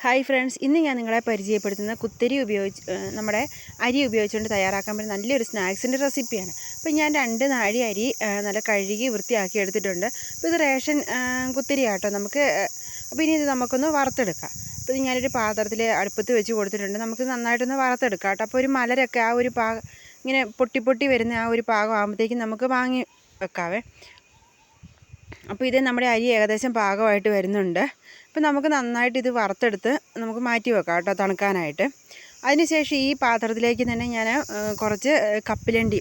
Hi friends, ഇന്ന് ഞാൻ നിങ്ങളെ പരിചയപ്പെടുത്തുന്ന കുത്തരി നമ്മുടെ അരി ഉപയോഗിച്ചുകൊണ്ട് തയ്യാറാക്കാൻ പറ്റുന്ന നല്ലൊരു സ്നാക്സിൻ്റെ റെസിപ്പിയാണ്. അപ്പോൾ ഞാൻ 2 നാഴി അരി നല്ല കഴുകി വൃത്തിയാക്കി എടുത്തിട്ടുണ്ട്. അപ്പോൾ ഇത് റേഷൻ കുത്തരി ആട്ടോ നമുക്ക്. അപ്പോൾ ഇനി ഇത് നമുക്കൊന്ന് വറുത്തെടുക്കാം. അപ്പോൾ ഇത് ഞാനൊരു പാത്രത്തിൽ അടുപ്പത്ത് വെച്ച് കൊടുത്തിട്ടുണ്ട്. നമുക്ക് നന്നായിട്ടൊന്ന് വറുത്തെടുക്കാം കേട്ടോ. അപ്പോൾ ഒരു മലരൊക്കെ ആ ഒരു ഇങ്ങനെ പൊട്ടി വരുന്ന ആ ഒരു പാകം ആകുമ്പോഴത്തേക്കും നമുക്ക് വാങ്ങി വെക്കാവേ. അപ്പോൾ ഇത് നമ്മുടെ അരി ഏകദേശം പാകമായിട്ട് വരുന്നുണ്ട്. അപ്പോൾ നമുക്ക് നന്നായിട്ട് ഇത് വറുത്തെടുത്ത് നമുക്ക് മാറ്റി വെക്കാം കേട്ടോ, തണുക്കാനായിട്ട്. അതിനുശേഷം ഈ പാത്രത്തിലേക്ക് തന്നെ ഞാൻ കുറച്ച് കപ്പലണ്ടി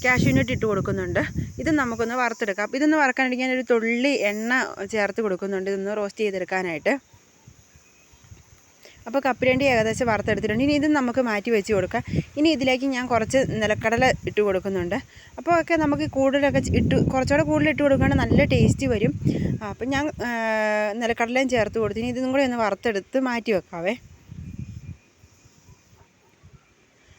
കാഷ്യൂനട്ട് ഇട്ട് കൊടുക്കുന്നുണ്ട്. ഇത് നമുക്കൊന്ന് വറുത്തെടുക്കാം. അപ്പോൾ ഇതൊന്ന് വറുക്കാനായിട്ട് ഞാനൊരു തുള്ളി എണ്ണ ചേർത്ത് കൊടുക്കുന്നുണ്ട്, ഇതൊന്ന് റോസ്റ്റ് ചെയ്തെടുക്കാനായിട്ട്. അപ്പോൾ കപ്പലണ്ടി ഏകദേശം വറുത്തെടുത്തിട്ടുണ്ട്. ഇനി ഇത് നമുക്ക് മാറ്റി വെച്ച് കൊടുക്കാം. ഇനി ഇതിലേക്ക് ഞാൻ കുറച്ച് നിലക്കടല ഇട്ട് കൊടുക്കുന്നുണ്ട്. അപ്പോൾ ഒക്കെ നമുക്ക് കൂടുതലൊക്കെ കുറച്ചുകൂടെ കൂടുതൽ ഇട്ട് കൊടുക്കുകയാണെങ്കിൽ നല്ല ടേസ്റ്റ് വരും. അപ്പം ഞാൻ നിലക്കടലയും ചേർത്ത് കൊടുത്തു. ഇനി ഇതും കൂടി ഒന്ന് വറുത്തെടുത്ത് മാറ്റി വെക്കാവേ.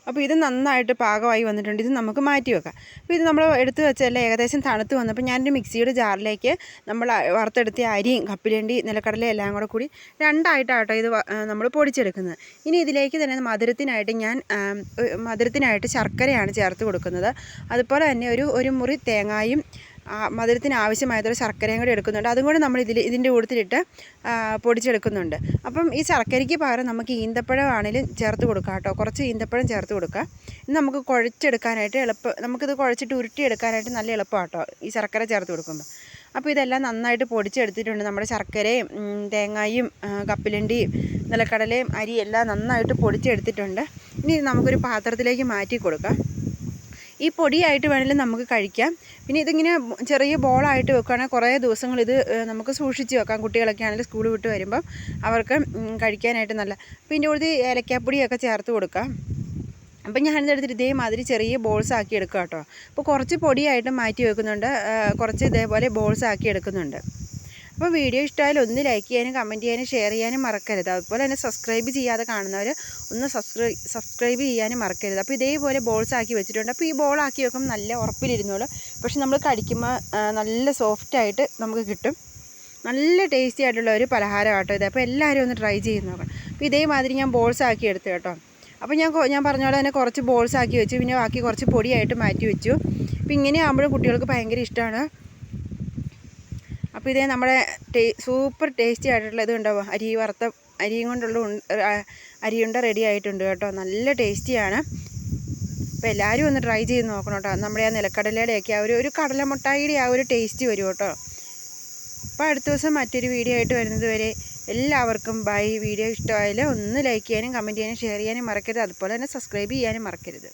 അപ്പോൾ ഇത് നന്നായിട്ട് പാകമായി വന്നിട്ടുണ്ട്. ഇത് നമുക്ക് മാറ്റി വെക്കാം. അപ്പോൾ ഇത് നമ്മൾ എടുത്ത് വെച്ചെല്ലാം ഏകദേശം തണുത്ത് വന്നപ്പോൾ ഞാനൊരു മിക്സിയുടെ ജാറിലേക്ക് നമ്മൾ വറുത്തെടുത്ത അരിയും കപ്പലണ്ടി നിലക്കടലയും എല്ലാം കൂടി രണ്ടായിട്ടാട്ടോ ഇത് നമ്മൾ പൊടിച്ചെടുക്കുന്നത്. ഇനി ഇതിലേക്ക് തന്നെ മധുരത്തിനായിട്ട് ശർക്കരയാണ് ചേർത്ത് കൊടുക്കുന്നത്. അതുപോലെ തന്നെ ഒരു മുറി തേങ്ങായും മധുരത്തിന് ആവശ്യമായതൊരു ശർക്കരയും കൂടി എടുക്കുന്നുണ്ട്. അതും കൂടി നമ്മൾ ഇതിൻ്റെ കൂട്ടത്തിലിട്ട് പൊടിച്ചെടുക്കുന്നുണ്ട്. അപ്പം ഈ ശർക്കരയ്ക്ക് പകരം നമുക്ക് ഈന്തപ്പഴമാണെങ്കിലും ചേർത്ത് കൊടുക്കാം കേട്ടോ. കുറച്ച് ഈന്തപ്പഴം ചേർത്ത് കൊടുക്കുക. ഇത് നമുക്ക് കുഴച്ചെടുക്കാനായിട്ട് നമുക്കിത് കുഴച്ചിട്ട് ഉരുട്ടിയെടുക്കാനായിട്ട് നല്ല എളുപ്പമാണ് കേട്ടോ, ഈ ശർക്കര ചേർത്ത് കൊടുക്കുമ്പോൾ. അപ്പോൾ ഇതെല്ലാം നന്നായിട്ട് പൊടിച്ചെടുത്തിട്ടുണ്ട്. നമ്മുടെ ശർക്കരയും തേങ്ങായും കപ്പലണ്ടിയും നിലക്കടലയും അരിയും എല്ലാം നന്നായിട്ട് പൊടിച്ചെടുത്തിട്ടുണ്ട്. ഇനി നമുക്കൊരു പാത്രത്തിലേക്ക് മാറ്റി കൊടുക്കാം. ഈ പൊടിയായിട്ട് വേണമെങ്കിലും നമുക്ക് കഴിക്കാം. പിന്നെ ഇതിങ്ങനെ ചെറിയ ബോളായിട്ട് വെക്കുകയാണെങ്കിൽ കുറേ ദിവസങ്ങൾ ഇത് നമുക്ക് സൂക്ഷിച്ച് വെക്കാം. കുട്ടികളൊക്കെ ആണെങ്കിൽ സ്കൂൾ വിട്ട് വരുമ്പം അവർക്ക് കഴിക്കാനായിട്ട് നല്ല. അപ്പോൾ ഇതിൻ്റെ കൂടെ ഏലക്കാപ്പൊടിയൊക്കെ ചേർത്ത് കൊടുക്കാം. അപ്പം ഞാനിതെടുത്തിട്ട് ഇതേമാതിരി ചെറിയ ബോൾസ് ആക്കി എടുക്കുക കേട്ടോ. അപ്പോൾ കുറച്ച് പൊടിയായിട്ട് മാറ്റി വെക്കുന്നുണ്ട്, കുറച്ച് ഇതേപോലെ ബോൾസ് ആക്കി എടുക്കുന്നുണ്ട്. അപ്പോൾ വീഡിയോ ഇഷ്ടമായാൽ ഒന്ന് ലൈക്ക് ചെയ്യാനും കമൻറ്റ് ചെയ്യാനും ഷെയർ ചെയ്യാനും മറക്കരുത്. അതുപോലെ തന്നെ സബ്സ്ക്രൈബ് ചെയ്യാതെ കാണുന്നവർ ഒന്ന് സബ്സ്ക്രൈബ് ചെയ്യാനും മറക്കരുത്. അപ്പോൾ ഇതേപോലെ ബോൾസ് ആക്കി വെച്ചിട്ടുണ്ട്. അപ്പോൾ ഈ ബോളാക്കി വെക്കുമ്പോൾ നല്ല ഉറപ്പിലിരുന്നോളൂ. പക്ഷെ നമ്മൾ കടിക്കുമ്പോൾ നല്ല സോഫ്റ്റായിട്ട് നമുക്ക് കിട്ടും. നല്ല ടേസ്റ്റി ആയിട്ടുള്ള ഒരു പലഹാരം കേട്ടോ ഇത്. അപ്പോൾ എല്ലാവരും ഒന്ന് ട്രൈ ചെയ്ത് നോക്കണം. അപ്പോൾ ഇതേമാതിരി ഞാൻ ബോൾസ് ആക്കി എടുത്തു കേട്ടോ. അപ്പോൾ ഞാൻ പറഞ്ഞ പോലെ തന്നെ കുറച്ച് ബോൾസ് ആക്കി വെച്ചു. പിന്നെ ബാക്കി കുറച്ച് പൊടിയായിട്ട് മാറ്റി വെച്ചു. അപ്പോൾ ഇങ്ങനെ ആകുമ്പോഴും കുട്ടികൾക്ക് ഭയങ്കര ഇഷ്ടമാണ്. അപ്പോൾ ഇതേ നമ്മുടെ സൂപ്പർ ടേസ്റ്റി ആയിട്ടുള്ള ഇത് ഉണ്ടാവും, അരിയും കൊണ്ടുള്ള അരിയുണ്ട റെഡി ആയിട്ടുണ്ട് കേട്ടോ. നല്ല ടേസ്റ്റിയാണ്. അപ്പോൾ എല്ലാവരും ഒന്ന് ട്രൈ ചെയ്ത് നോക്കണം കേട്ടോ. നമ്മുടെ ആ നിലക്കടലയുടെയൊക്കെ ആ ഒരു കടലമുട്ടായിയുടെ ആ ഒരു ടേസ്റ്റ് വരും കേട്ടോ. അപ്പോൾ അടുത്ത ദിവസം മറ്റൊരു വീഡിയോ ആയിട്ട് വരുന്നത് വരെ എല്ലാവർക്കും ബൈ. വീഡിയോ ഇഷ്ടമായാലും ഒന്ന് ലൈക്ക് ചെയ്യാനും കമൻറ്റ് ചെയ്യാനും ഷെയർ ചെയ്യാനും മറക്കരുത്. അതുപോലെ തന്നെ സബ്സ്ക്രൈബ് ചെയ്യാനും മറക്കരുത്.